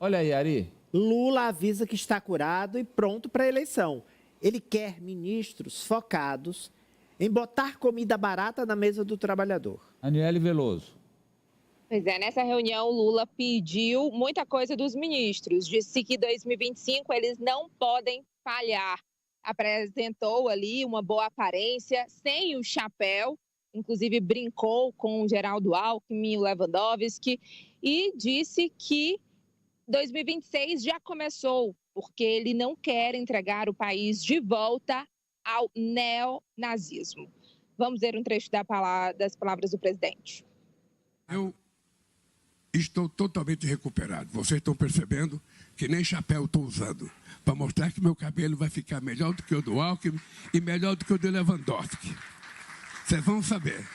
Olha aí, Ari. Lula avisa que está curado e pronto para a eleição. Ele quer ministros focados em botar comida barata na mesa do trabalhador. Aniele Veloso. Pois é, nessa reunião, Lula pediu muita coisa dos ministros. Disse que 2025 eles não podem falhar. Apresentou ali uma boa aparência, sem o chapéu, inclusive brincou com o Geraldo Alckmin, o Lewandowski, e disse que 2026 já começou, porque ele não quer entregar o país de volta ao neonazismo. Vamos ver um trecho das palavras do presidente. Eu estou totalmente recuperado. Vocês estão percebendo que nem chapéu estou usando, para mostrar que meu cabelo vai ficar melhor do que o do Alckmin e melhor do que o do Lewandowski. Vocês vão saber.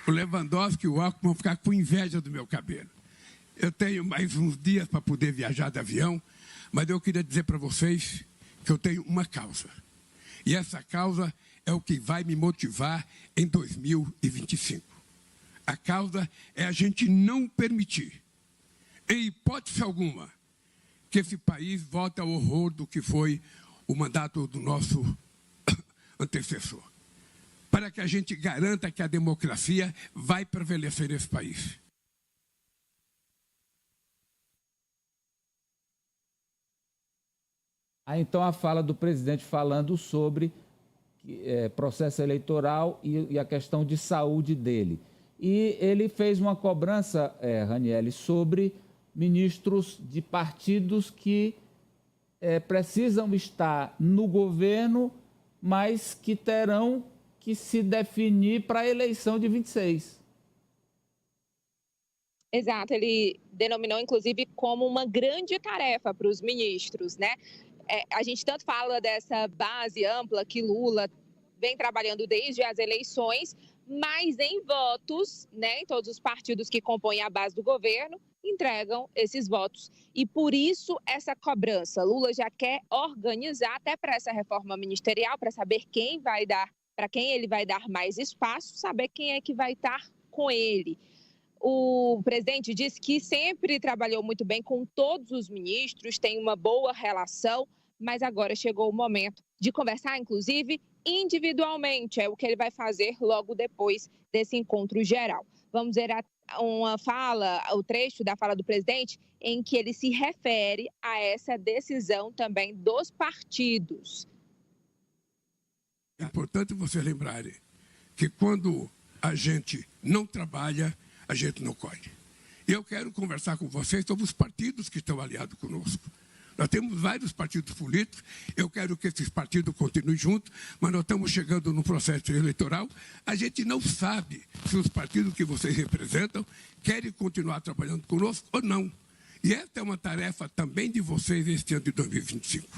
O Lewandowski e o Alckmin vão ficar com inveja do meu cabelo. Eu tenho mais uns dias para poder viajar de avião, mas eu queria dizer para vocês que eu tenho uma causa. E essa causa é o que vai me motivar em 2025. A causa é a gente não permitir, em hipótese alguma, que esse país volte ao horror do que foi o mandato do nosso antecessor. Para que a gente garanta que a democracia vai prevalecer nesse país. Aí então a fala do presidente falando sobre processo eleitoral e a questão de saúde dele. E ele fez uma cobrança, Ranieri, sobre ministros de partidos que precisam estar no governo, mas que terão que se definir para a eleição de 26. Exato, ele denominou, inclusive, como uma grande tarefa para os ministros, né? A gente tanto fala dessa base ampla que Lula vem trabalhando desde as eleições, mas em votos, né, em todos os partidos que compõem a base do governo, entregam esses votos. E por isso essa cobrança. Lula já quer organizar até para essa reforma ministerial, para saber quem vai dar, para quem ele vai dar mais espaço, saber quem é que vai estar com ele. O presidente disse que sempre trabalhou muito bem com todos os ministros, tem uma boa relação, mas agora chegou o momento de conversar, inclusive, individualmente. É o que ele vai fazer logo depois desse encontro geral. Vamos ver o trecho da fala do presidente, em que ele se refere a essa decisão também dos partidos. É importante vocês lembrarem que quando a gente não trabalha, a gente não colhe. E eu quero conversar com vocês sobre os partidos que estão aliados conosco. Nós temos vários partidos políticos, eu quero que esses partidos continuem juntos, mas nós estamos chegando no processo eleitoral, a gente não sabe se os partidos que vocês representam querem continuar trabalhando conosco ou não. E essa é uma tarefa também de vocês este ano de 2025.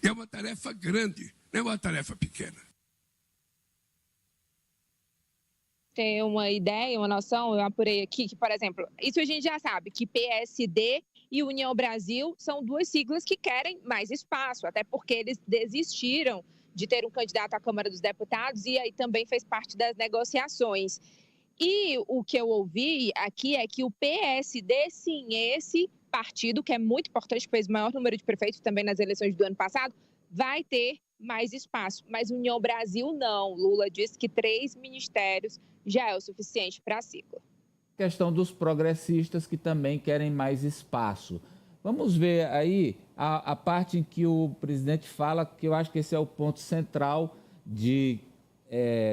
E é uma tarefa grande, não é uma tarefa pequena. Tem uma ideia, uma noção, eu apurei aqui, que, por exemplo, isso a gente já sabe, que PSD e União Brasil são duas siglas que querem mais espaço, até porque eles desistiram de ter um candidato à Câmara dos Deputados e aí também fez parte das negociações. E o que eu ouvi aqui é que o PSD, sim, esse partido, que é muito importante, que fez o maior número de prefeitos também nas eleições do ano passado, vai ter mais espaço, mas União Brasil não. Lula disse que 3 ministérios já é o suficiente para a sigla. Questão dos progressistas que também querem mais espaço. Vamos ver aí a parte em que o presidente fala, que eu acho que esse é o ponto central de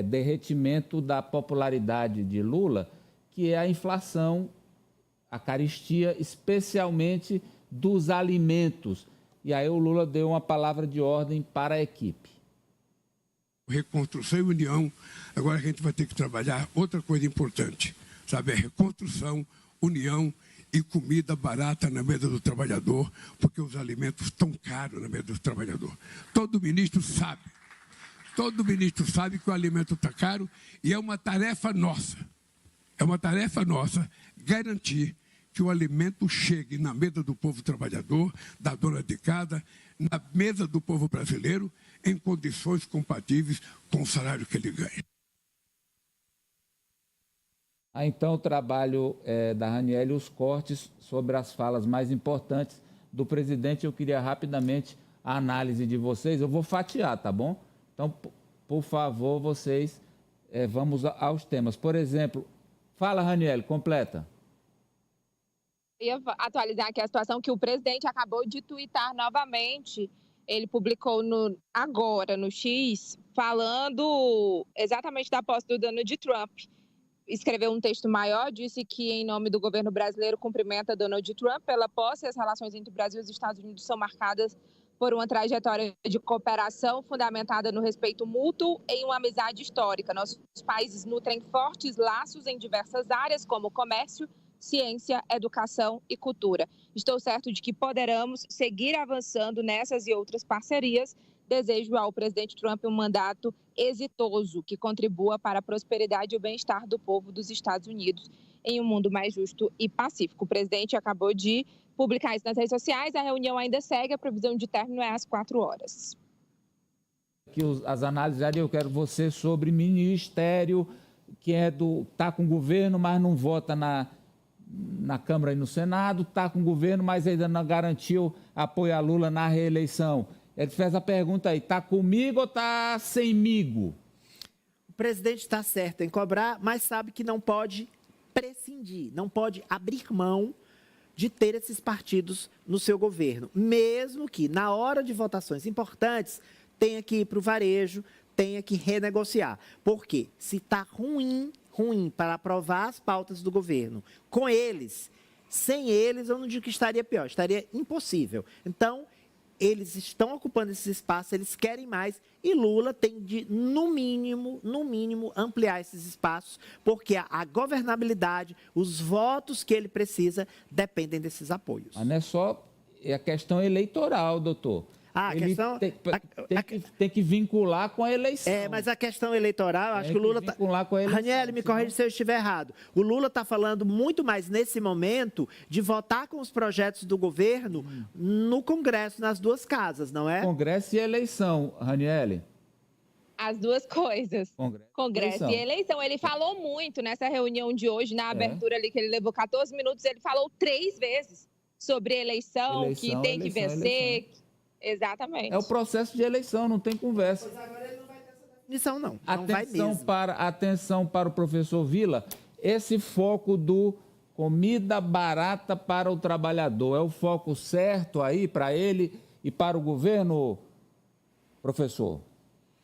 derretimento da popularidade de Lula, que é a inflação, a carestia, especialmente dos alimentos. E aí o Lula deu uma palavra de ordem para a equipe. Reconstrução e união, agora a gente vai ter que trabalhar outra coisa importante, sabe? A reconstrução, união e comida barata na mesa do trabalhador, porque os alimentos estão caros na mesa do trabalhador. Todo ministro sabe que o alimento está caro e é uma tarefa nossa garantir que o alimento chegue na mesa do povo trabalhador, da dona de casa, na mesa do povo brasileiro, em condições compatíveis com o salário que ele ganha. Então, o trabalho da Raniele, os cortes sobre as falas mais importantes do presidente. Eu queria rapidamente a análise de vocês. Eu vou fatiar, tá bom? Então, por favor, vocês, vamos aos temas. Por exemplo, fala, Raniele, completa. Eu ia atualizar aqui a situação que o presidente acabou de tuitar novamente. Ele publicou agora no X, falando exatamente da posse do Donald Trump. Escreveu um texto maior, disse que, em nome do governo brasileiro, cumprimenta Donald Trump pela posse. As relações entre o Brasil e os Estados Unidos são marcadas por uma trajetória de cooperação fundamentada no respeito mútuo em uma amizade histórica. Nossos países nutrem fortes laços em diversas áreas, como comércio, ciência, educação e cultura. Estou certo de que poderemos seguir avançando nessas e outras parcerias. Desejo ao presidente Trump um mandato exitoso que contribua para a prosperidade e o bem-estar do povo dos Estados Unidos em um mundo mais justo e pacífico. O presidente acabou de publicar isso nas redes sociais. A reunião ainda segue, a previsão de término é às 4 horas. Aqui as análises ali, eu quero você sobre ministério, que está com o governo, mas não vota na Câmara e no Senado, está com o governo, mas ainda não garantiu apoio a Lula na reeleição. Ele fez a pergunta aí, está comigo ou está semigo? O presidente está certo em cobrar, mas sabe que não pode prescindir, não pode abrir mão de ter esses partidos no seu governo, mesmo que na hora de votações importantes tenha que ir para o varejo, tenha que renegociar. Porque se está ruim para aprovar as pautas do governo com eles, sem eles, eu não digo que estaria pior, estaria impossível. Então, eles estão ocupando esse espaço, eles querem mais, e Lula tem de, no mínimo, ampliar esses espaços, porque a governabilidade, os votos que ele precisa, dependem desses apoios. Mas não é só a questão eleitoral, doutor. Ele tem que vincular com a eleição. Mas a questão eleitoral, acho que o Lula está... Raniele, me corrija se eu estiver errado. O Lula está falando muito mais nesse momento de votar com os projetos do governo no Congresso, nas duas casas, não é? Congresso e eleição, Raniele. As duas coisas. Congresso e eleição. Ele falou muito nessa reunião de hoje, na abertura ali, que ele levou 14 minutos, ele falou 3 vezes sobre eleição que tem que vencer... Exatamente. É o processo de eleição, não tem conversa. Pois agora ele não vai ter essa definição, não. Atenção para o professor Vila. Esse foco do comida barata para o trabalhador, é o foco certo aí para ele e para o governo, professor?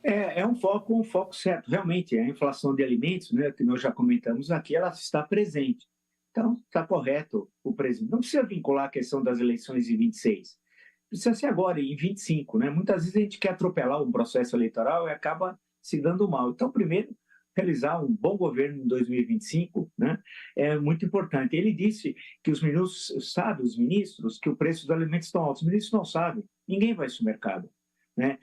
É um foco certo. Realmente, a inflação de alimentos, né, que nós já comentamos aqui, ela está presente. Então, está correto o presidente. Não precisa vincular a questão das eleições em 26. Precisa ser agora, em 25, né? Muitas vezes a gente quer atropelar um processo eleitoral e acaba se dando mal. Então, primeiro, realizar um bom governo em 2025, né? É muito importante. Ele disse que os ministros, que o preço dos alimentos estão altos. Os ministros não sabem, ninguém vai ao mercado, né?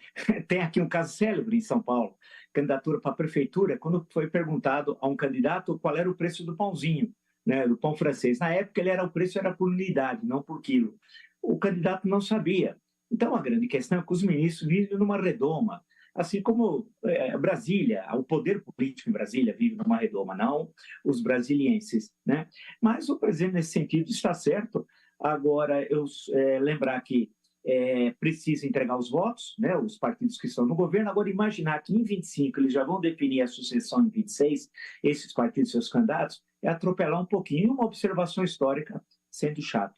Tem aqui um caso célebre em São Paulo, candidatura para a prefeitura, quando foi perguntado a um candidato qual era o preço do pãozinho, né, do pão francês. Na época, o preço era por unidade, não por quilo. O candidato não sabia. Então, a grande questão é que os ministros vivem numa redoma, assim como Brasília, o poder político em Brasília vive numa redoma, não os brasilienses, né? Mas o presidente, nesse sentido, está certo. Agora, lembrar que precisa entregar os votos, né, os partidos que estão no governo. Agora, imaginar que em 25 eles já vão definir a sucessão em 26, esses partidos, seus candidatos, é atropelar um pouquinho. Uma observação histórica, sendo chato.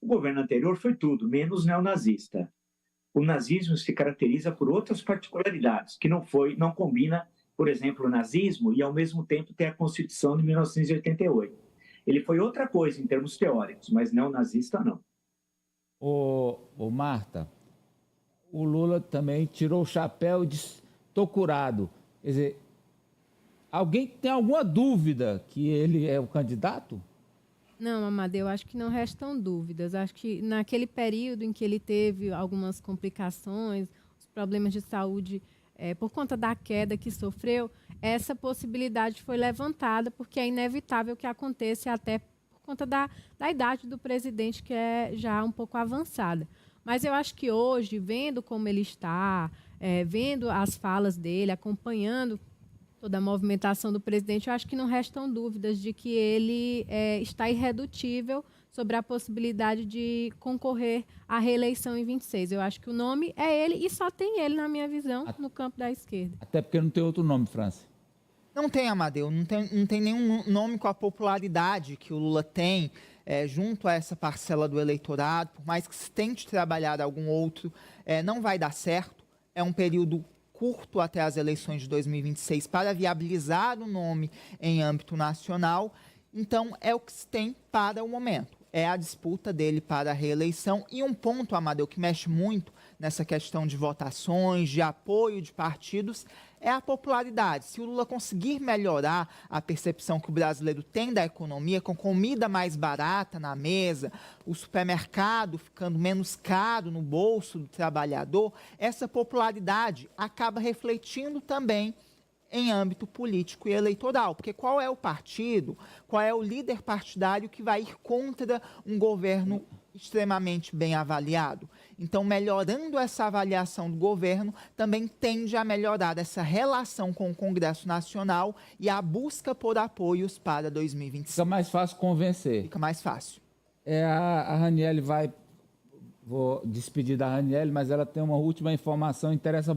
O governo anterior foi tudo, menos neonazista. O nazismo se caracteriza por outras particularidades, que não combina, por exemplo, o nazismo e, ao mesmo tempo, ter a Constituição de 1988. Ele foi outra coisa em termos teóricos, mas neonazista não. Marta, o Lula também tirou o chapéu e disse, estou curado. Quer dizer, alguém tem alguma dúvida que ele é o candidato? Não, Amadeu, eu acho que não restam dúvidas. Acho que naquele período em que ele teve algumas complicações, os problemas de saúde, por conta da queda que sofreu, essa possibilidade foi levantada, porque é inevitável que aconteça até por conta da idade do presidente, que é já um pouco avançada. Mas eu acho que hoje, vendo como ele está, vendo as falas dele, acompanhando toda a movimentação do presidente, eu acho que não restam dúvidas de que ele está irredutível sobre a possibilidade de concorrer à reeleição em 26. Eu acho que o nome é ele e só tem ele, na minha visão, no campo da esquerda. Até porque não tem outro nome, França. Não tem, Amadeu, não tem nenhum nome com a popularidade que o Lula tem junto a essa parcela do eleitorado. Por mais que se tente trabalhar algum outro, não vai dar certo. É um período curto até as eleições de 2026 para viabilizar o nome em âmbito nacional. Então, é o que se tem para o momento. É a disputa dele para a reeleição. E um ponto, Amadeu, que mexe muito nessa questão de votações, de apoio de partidos, é a popularidade. Se o Lula conseguir melhorar a percepção que o brasileiro tem da economia, com comida mais barata na mesa, o supermercado ficando menos caro no bolso do trabalhador, essa popularidade acaba refletindo também em âmbito político e eleitoral. Porque qual é o partido, qual é o líder partidário que vai ir contra um governo extremamente bem avaliado? Então, melhorando essa avaliação do governo, também tende a melhorar essa relação com o Congresso Nacional e a busca por apoios para 2025. Fica mais fácil convencer. Fica mais fácil. A Raniele vou despedir da Raniele, mas ela tem uma última informação interessante.